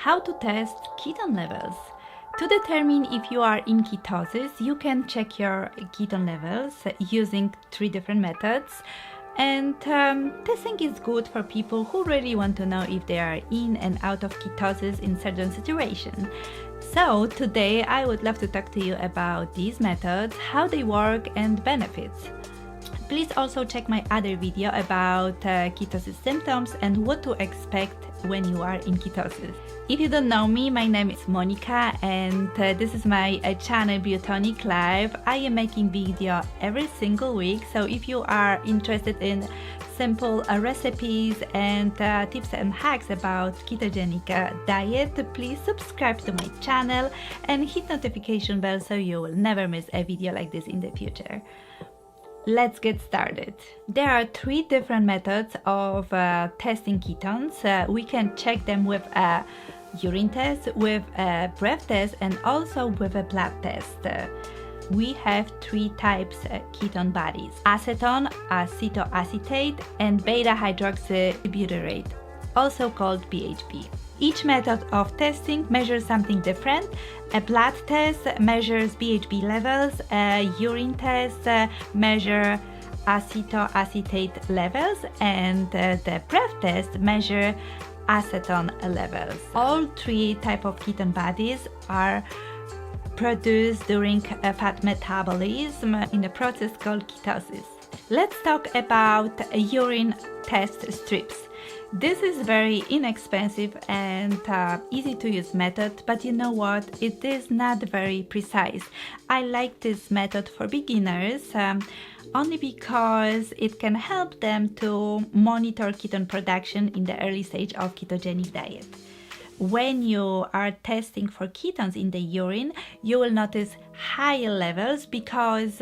How to test ketone levels. To determine if you are in ketosis, you can check your ketone levels using 3 different methods. And testing is good for people who really want to know if they are in and out of ketosis in certain situations. So today I would love to talk to you about these methods, how they work and benefits. Please also check my other video about ketosis symptoms and what to expect when you are in ketosis. If you don't know me, my name is Monica and this is my channel Beautonic Life. I am making video every single week, so if you are interested in simple recipes and tips and hacks about ketogenic diet, please subscribe to my channel and hit notification bell so you will never miss a video like this in the future. Let's get started. There are 3 different methods of testing ketones. We can check them with a urine test, with a breath test, and also with a blood test. We have 3 types of ketone bodies: acetone, acetoacetate, and beta hydroxybutyrate, also called BHB. Each method of testing measures something different. A blood test measures BHB levels, a urine test measures acetoacetate levels, and the breath test measures acetone levels. All 3 types of ketone bodies are produced during fat metabolism in a process called ketosis. Let's talk about urine test strips. This is very inexpensive and easy to use method, but you know what? It is not very precise. I like this method for beginners only because it can help them to monitor ketone production in the early stage of ketogenic diet. When you are testing for ketones in the urine, you will notice higher levels because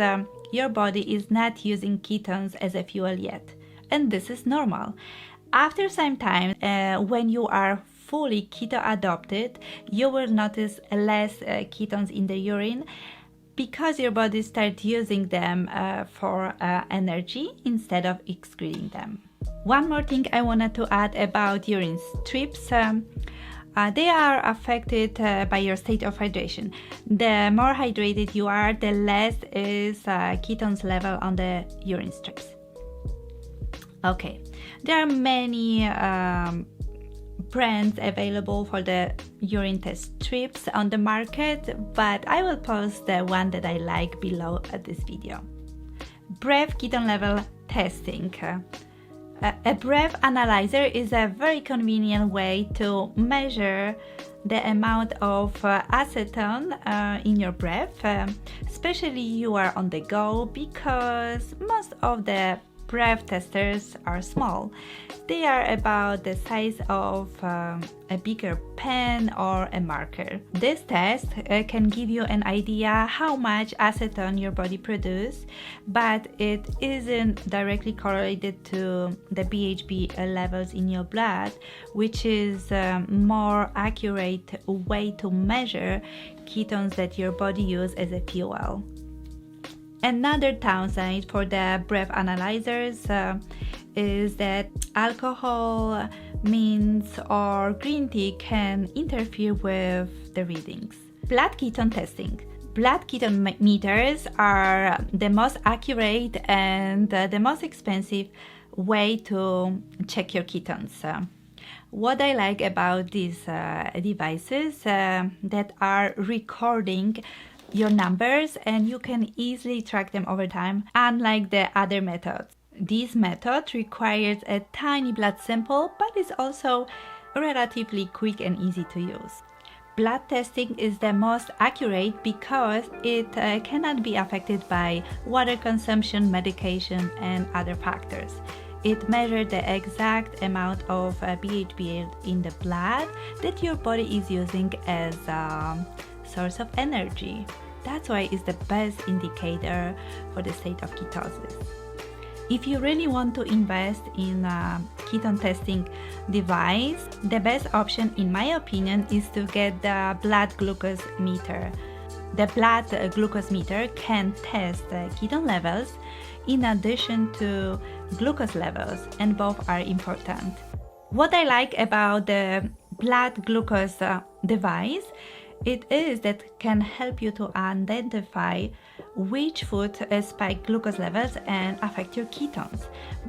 your body is not using ketones as a fuel yet, and this is normal. After some time, when you are fully keto adopted, you will notice less ketones in the urine because your body starts using them for energy instead of excreting them. One more thing I wanted to add about urine strips. They are affected by your state of hydration. The more hydrated you are, the less is ketones level on the urine strips. Okay, there are many brands available for the urine test strips on the market, but I will post the one that I like below this video. Breath ketone level testing. A breath analyzer is a very convenient way to measure the amount of acetone in your breath, especially you are on the go, because most of the breath testers are small. They are about the size of a bigger pen or a marker. This test can give you an idea how much acetone your body produces, but it isn't directly correlated to the BHB levels in your blood, which is a more accurate way to measure ketones that your body uses as a fuel. Another downside for the breath analyzers is that alcohol, mints, or green tea can interfere with the readings. Blood ketone testing. Blood ketone meters are the most accurate and the most expensive way to check your ketones. What I like about these devices that are recording your numbers and you can easily track them over time, unlike the other methods. This method requires a tiny blood sample, but is also relatively quick and easy to use. Blood testing is the most accurate because it cannot be affected by water consumption, medication, and other factors. It measures the exact amount of BHB in the blood that your body is using as a source of energy. That's why it's the best indicator for the state of ketosis. If you really want to invest in a ketone testing device, the best option in my opinion is to get the blood glucose meter. The blood glucose meter can test ketone levels in addition to glucose levels, and both are important. What I like about the blood glucose device. It is that can help you to identify which food spike glucose levels and affect your ketones.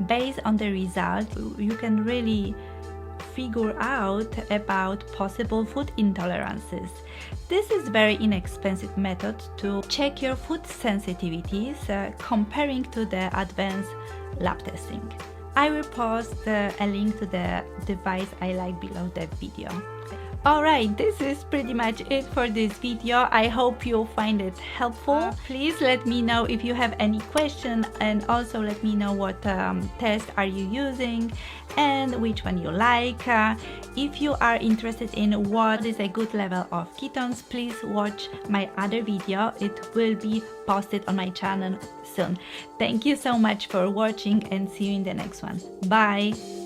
Based on the result, you can really figure out about possible food intolerances. This is very inexpensive method to check your food sensitivities comparing to the advanced lab testing. I will post a link to the device I like below the video. Alright, this is pretty much it for this video. I hope you find it helpful. Please let me know if you have any question, and also let me know what test are you using and which one you like. If you are interested in what is a good level of ketones, please watch my other video. It will be posted on my channel soon. Thank you so much for watching, and see you in the next one. Bye!